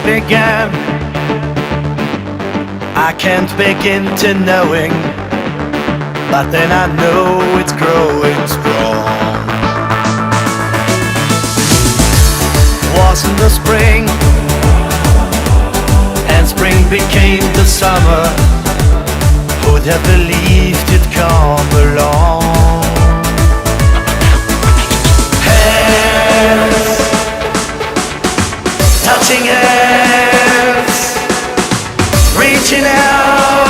began. I can't begin to knowing, but then I know it's growing strong. Was in the spring, and spring became the summer. Who'd have believed it'd come along? Hands, touching hands, reaching out.